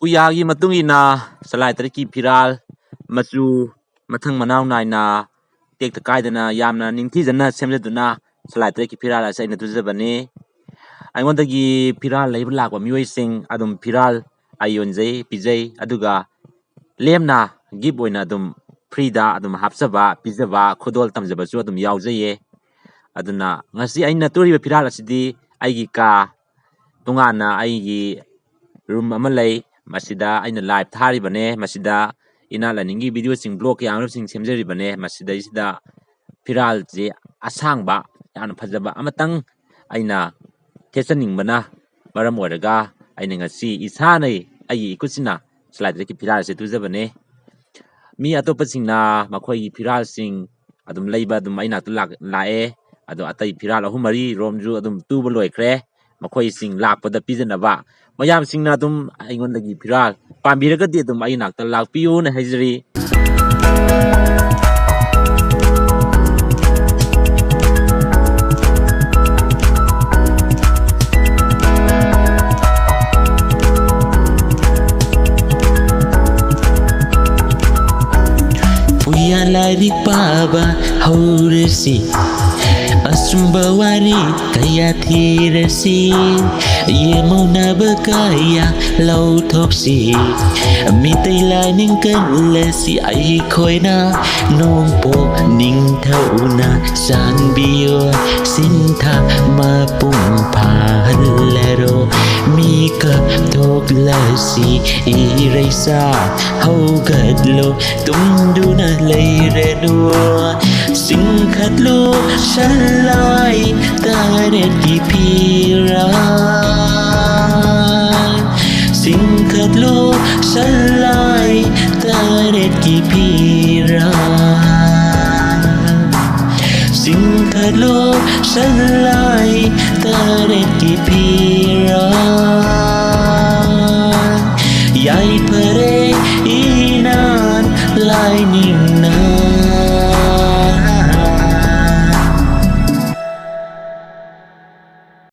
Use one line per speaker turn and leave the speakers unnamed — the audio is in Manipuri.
ꯄꯨꯌꯥꯒꯤ ꯃꯇꯨꯡ ꯏꯟꯅ ꯁꯂꯥꯏ ꯇꯔꯦꯠꯀꯤ ꯐꯤꯔꯥꯜ ꯃꯆꯨ ꯃꯊꯪ ꯃꯅꯥꯎ ꯅꯥꯏꯅ ꯇꯦꯛꯇ ꯀꯥꯏꯗꯅ ꯌꯥꯝꯅ ꯅꯤꯡꯊꯤꯖꯅ ꯁꯦꯝꯖꯗꯨꯅ ꯁꯂꯥꯏ ꯇꯔꯦꯠꯀꯤ ꯐꯤꯔꯥꯜ ꯑꯁꯤ ꯑꯩꯅ ꯇꯨꯖꯕꯅꯤ꯫ ꯑꯩꯉꯣꯟꯗꯒꯤ ꯐꯤꯔꯥꯜ ꯂꯩꯕ ꯂꯥꯛꯄ ꯃꯤꯑꯣꯏꯁꯤꯡ ꯑꯗꯨꯝ ꯐꯤꯔꯥꯜ ꯑꯩ ꯌꯣꯟꯖꯩ ꯄꯤꯖꯩ, ꯑꯗꯨꯒ ꯂꯦꯝꯅ ꯒꯤꯐ ꯑꯣꯏꯅ ꯑꯗꯨꯝ ꯐ꯭ꯔꯤꯗ ꯑꯗꯨꯝ ꯍꯥꯞꯆꯕ ꯄꯤꯖꯕ ꯈꯨꯗꯣꯜ ꯇꯝꯖꯕꯁꯨ ꯑꯗꯨꯝ ꯌꯥꯎꯖꯩꯌꯦ꯫ ꯑꯗꯨꯅ ꯉꯁꯤ ꯑꯩꯅ ꯇꯨꯔꯤꯕ ꯐꯤꯔꯥꯜ ꯑꯁꯤꯗꯤ ꯑꯩꯒꯤ ꯀꯥ ꯇꯣꯉꯥꯟꯅ ꯑꯩꯒꯤ ꯔꯨꯝ ꯑꯃ ꯂꯩ, ꯃꯁꯤꯗ ꯑꯩꯅ ꯂꯥꯏꯚ ꯊꯥꯔꯤꯕꯅꯦ, ꯃꯁꯤꯗ ꯏꯅꯥꯠ ꯂꯥꯏꯅꯤꯡꯒꯤ ꯚꯤꯗꯤꯑꯣꯁꯤꯡ ꯕ꯭ꯂꯣꯛ ꯀꯌꯥꯃꯔꯨꯝꯁꯤꯡ ꯁꯦꯝꯖꯔꯤꯕꯅꯦ꯫ ꯃꯁꯤꯗꯩꯁꯤꯗ ꯐꯤꯔꯥꯜꯁꯦ ꯑꯁꯥꯡꯕ ꯌꯥꯝꯅ ꯐꯖꯕ ꯑꯃꯇꯪ ꯑꯩꯅ ꯊꯦꯠꯆꯅꯤꯡꯕꯅ ꯃꯔꯝ ꯑꯣꯏꯔꯒ ꯑꯩꯅ ꯉꯁꯤ ꯏꯁꯥꯅ ꯑꯩꯒꯤ ꯏꯈꯨꯠꯁꯤꯅ ꯁꯂꯥꯏ ꯇꯔꯦꯠꯀꯤ ꯐꯤꯔꯥꯜ ꯑꯁꯤ ꯇꯨꯖꯕꯅꯦ꯫ ꯃꯤ ꯑꯇꯣꯞꯄꯁꯤꯡꯅ ꯃꯈꯣꯏꯒꯤ ꯐꯤꯔꯥꯜꯁꯤꯡ ꯑꯗꯨꯝ ꯂꯩꯕ ꯑꯗꯨꯝ ꯑꯩ ꯅꯥꯛꯇ ꯂꯥꯛꯑꯦ꯫ ꯑꯗꯣ ꯑꯇꯩ ꯐꯤꯔꯥꯜ 3-4 ꯔꯣꯝꯁꯨ ꯑꯗꯨꯝ ꯇꯨꯕ ꯂꯣꯏꯈ꯭ꯔꯦ, ꯃꯈꯣꯏꯁꯤꯡ ꯂꯥꯛꯄꯗ ꯄꯤꯖꯅꯕ꯫ ꯃꯌꯥꯝꯁꯤꯡꯅ ꯑꯗꯨꯝ ꯑꯩꯉꯣꯟꯗꯒꯤ ꯐꯤꯔꯥꯜ ꯄꯥꯝꯕꯤꯔꯒꯗꯤ ꯑꯗꯨꯝ ꯑꯩ ꯅꯥꯛꯇ ꯂꯥꯛꯄꯤꯌꯨꯅ ꯍꯥꯏꯖꯔꯤ꯫
Puya lari paba haurasi Asumba wari kaya thirasi Ye mauna bakaya lau thoksi Mitai la ning kan lasi ai khoi na Nong po ning thau na sang biyo Sin tha ma pung pha lero Mi ka thok lasi i reisa Hau gad lo tum du na lay re đua Sinh khát lô sân lai ta đẹp kỳ phi ra Sinh khát lô sân lai ta đẹp kỳ phi ra Sinh khát lô sân lai ta đẹp kỳ phi ra Yai pare inan lai ning na